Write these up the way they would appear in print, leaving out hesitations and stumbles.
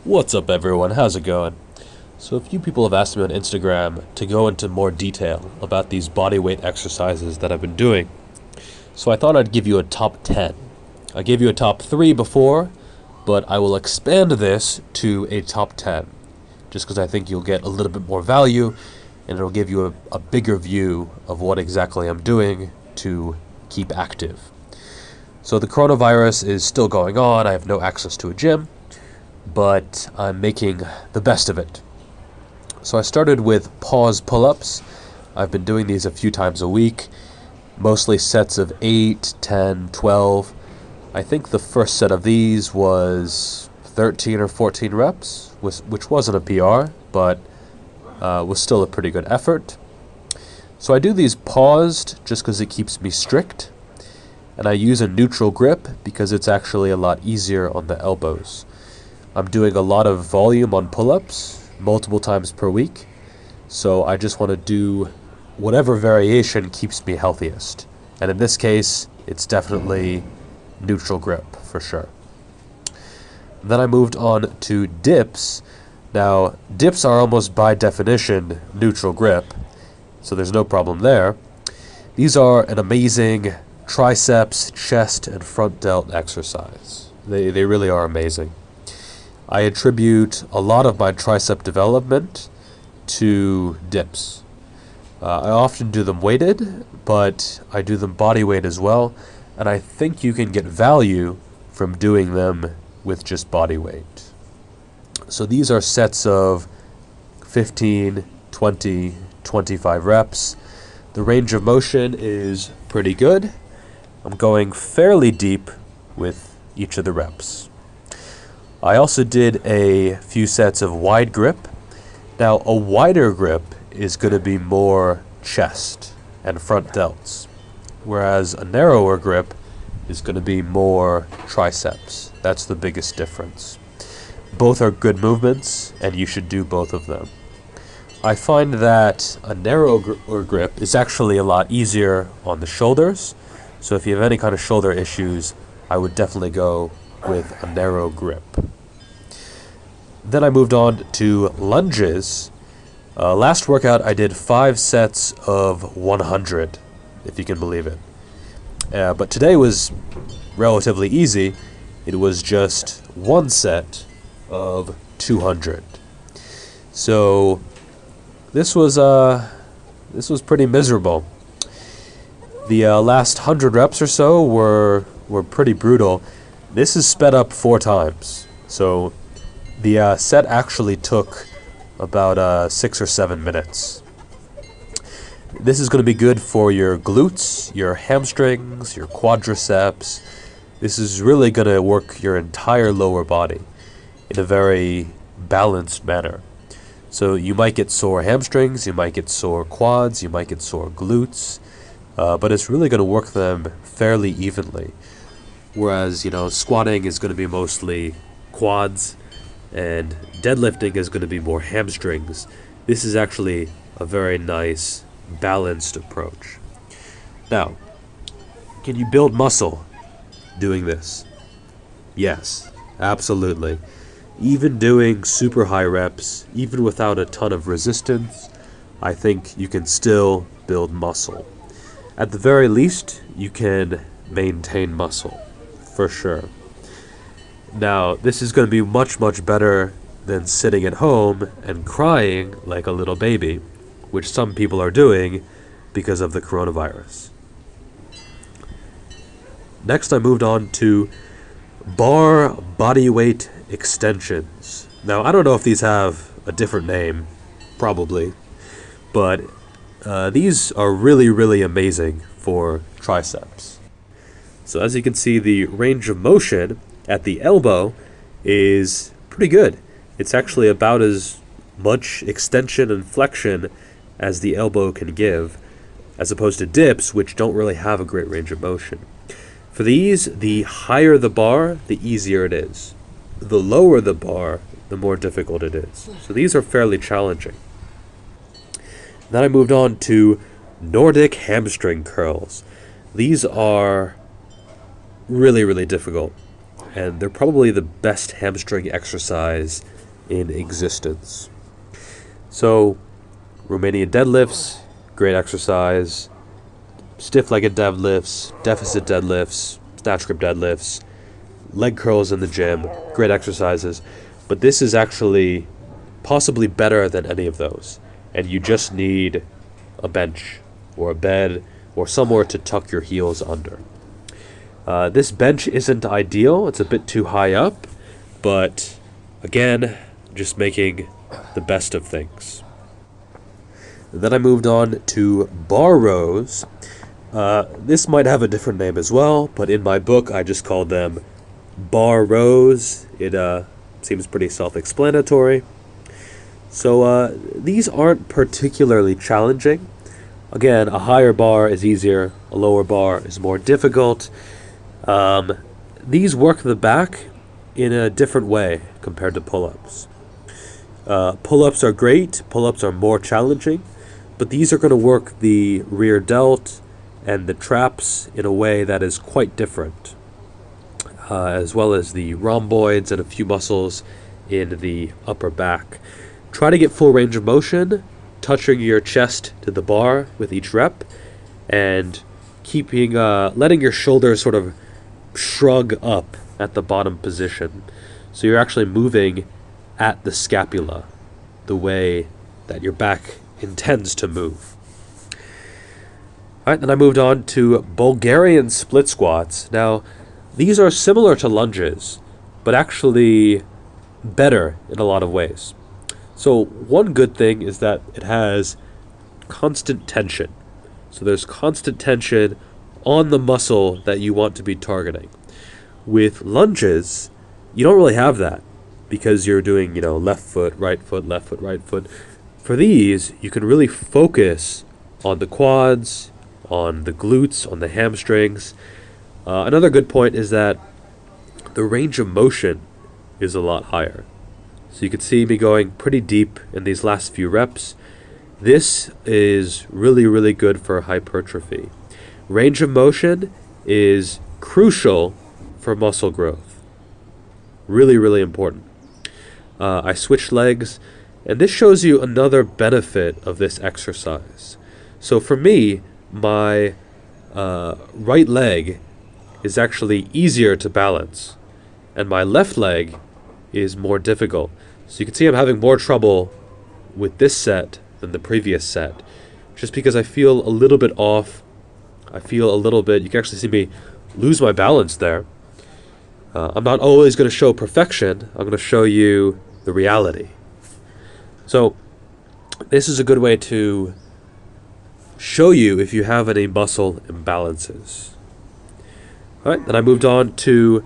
What's up everyone, how's it going? So a few people have asked me on Instagram to go into more detail about these bodyweight exercises that I've been doing. So I thought I'd give you a top 10. I gave you a top 3 before, but I will expand this to a top 10. Just because I think you'll get a little bit more value and it'll give you a bigger view of what exactly I'm doing to keep active. So the coronavirus is still going on, I have no access to a gym, but I'm making the best of it. So I started with pause pull-ups. I've been doing these a few times a week, mostly sets of 8, 10, 12. I think the first set of these was 13 or 14 reps, which wasn't a PR, but was still a pretty good effort. So I do these paused just because it keeps me strict, and I use a neutral grip because it's actually a lot easier on the elbows. I'm doing a lot of volume on pull-ups, multiple times per week, so I just want to do whatever variation keeps me healthiest. And in this case, it's definitely neutral grip, for sure. Then I moved on to dips. Now, dips are almost by definition neutral grip, so there's no problem there. These are an amazing triceps, chest, and front delt exercise. They really are amazing. I attribute a lot of my tricep development to dips. I often do them weighted, but I do them body weight as well, and I think you can get value from doing them with just body weight. So these are sets of 15, 20, 25 reps. The range of motion is pretty good. I'm going fairly deep with each of the reps. I also did a few sets of wide grip. Now, a wider grip is going to be more chest and front delts, whereas a narrower grip is going to be more triceps. That's the biggest difference. Both are good movements, and you should do both of them. I find that a narrower grip is actually a lot easier on the shoulders, so if you have any kind of shoulder issues, I would definitely go with a narrow grip. Then I moved on to lunges. Last workout I did 5 sets of 100, if you can believe it. But today was relatively easy. It was just 1 set of 200. So this was pretty miserable. The last 100 reps or so were pretty brutal. This is sped up 4 times. So the set actually took about 6 or 7 minutes. This is going to be good for your glutes, your hamstrings, your quadriceps. This is really going to work your entire lower body in a very balanced manner. So you might get sore hamstrings, you might get sore quads, you might get sore glutes, but it's really going to work them fairly evenly. Whereas, squatting is going to be mostly quads, and deadlifting is going to be more hamstrings. This is actually a very nice, balanced approach. Now, can you build muscle doing this? Yes, absolutely. Even doing super high reps, even without a ton of resistance, I think you can still build muscle. At the very least, you can maintain muscle, for sure. Now, this is going to be much, much better than sitting at home and crying like a little baby, which some people are doing because of the coronavirus. Next, I moved on to bar bodyweight extensions. Now, I don't know if these have a different name, probably, but these are really, really amazing for triceps. So as you can see, the range of motion at the elbow is pretty good. It's actually about as much extension and flexion as the elbow can give, as opposed to dips, which don't really have a great range of motion. For these, the higher the bar, the easier it is. The lower the bar, the more difficult it is. So these are fairly challenging. Then I moved on to Nordic hamstring curls. These are really, really difficult, and they're probably the best hamstring exercise in existence. So, Romanian deadlifts, great exercise. Stiff-legged deadlifts, deficit deadlifts, snatch grip deadlifts, leg curls in the gym, great exercises. But this is actually possibly better than any of those. And you just need a bench or a bed or somewhere to tuck your heels under. This bench isn't ideal. It's a bit too high up. But again, just making the best of things. Then I moved on to bar rows. This might have a different name as well, but in my book I just called them bar rows. It seems pretty self-explanatory. So these aren't particularly challenging. Again, a higher bar is easier, a lower bar is more difficult. These work the back in a different way compared to pull-ups. Pull-ups are great, pull-ups are more challenging, but these are going to work the rear delt and the traps in a way that is quite different, as well as the rhomboids and a few muscles in the upper back. Try to get full range of motion, touching your chest to the bar with each rep, and keeping letting your shoulders sort of shrug up at the bottom position. So you're actually moving at the scapula, the way that your back intends to move. Alright, then I moved on to Bulgarian split squats. Now, these are similar to lunges, but actually better in a lot of ways. So one good thing is that it has constant tension. So there's constant tension on the muscle that you want to be targeting. With lunges, you don't really have that because you're doing, left foot, right foot, left foot, right foot. For these, you can really focus on the quads, on the glutes, on the hamstrings. Another good point is that the range of motion is a lot higher. So you can see me going pretty deep in these last few reps. This is really, really good for hypertrophy. Range of motion is crucial for muscle growth. Really, really important. I switched legs, and this shows you another benefit of this exercise. So for me, my right leg is actually easier to balance, and my left leg is more difficult. So you can see I'm having more trouble with this set than the previous set, just because I feel a little bit off. I feel a little bit, you can actually see me lose my balance there. I'm not always going to show perfection. I'm going to show you the reality. So this is a good way to show you if you have any muscle imbalances. Alright, then I moved on to,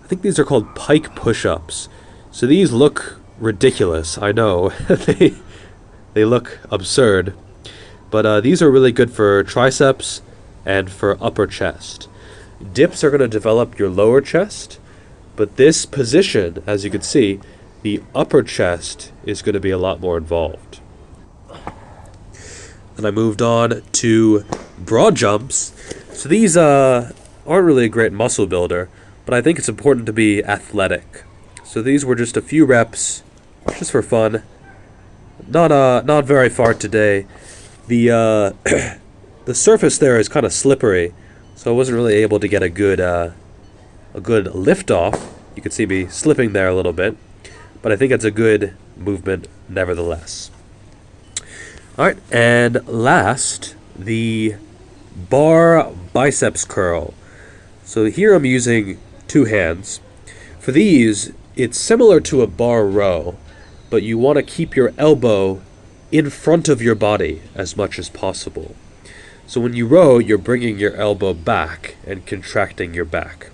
I think these are called Pike push-ups. So these look ridiculous, I know. they look absurd. But these are really good for triceps and for upper chest. Dips are going to develop your lower chest, but this position, as you can see, the upper chest is going to be a lot more involved. Then I moved on to broad jumps. So these aren't really a great muscle builder, but I think it's important to be athletic. So these were just a few reps, just for fun. Not very far today. The the surface there is kind of slippery, so I wasn't really able to get a good lift off. You can see me slipping there a little bit, but I think it's a good movement nevertheless. Alright, and last, the bar biceps curl. So here I'm using two hands. For these, it's similar to a bar row, but you want to keep your elbow in front of your body as much as possible. So when you row, you're bringing your elbow back and contracting your back.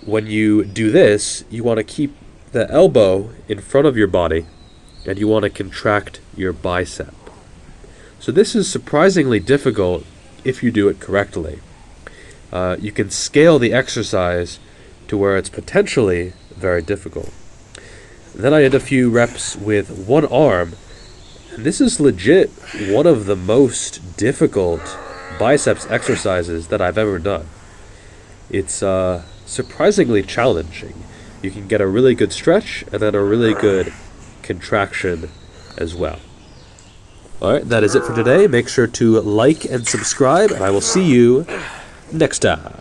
When you do this, you want to keep the elbow in front of your body, and you want to contract your bicep. So this is surprisingly difficult if you do it correctly. You can scale the exercise to where it's potentially very difficult. Then I did a few reps with one arm, and this is legit one of the most difficult biceps exercises that I've ever done. It's surprisingly challenging. you can get a really good stretch and then a really good contraction as well. Alright, that is it for today. Make sure to like and subscribe, and I will see you next time.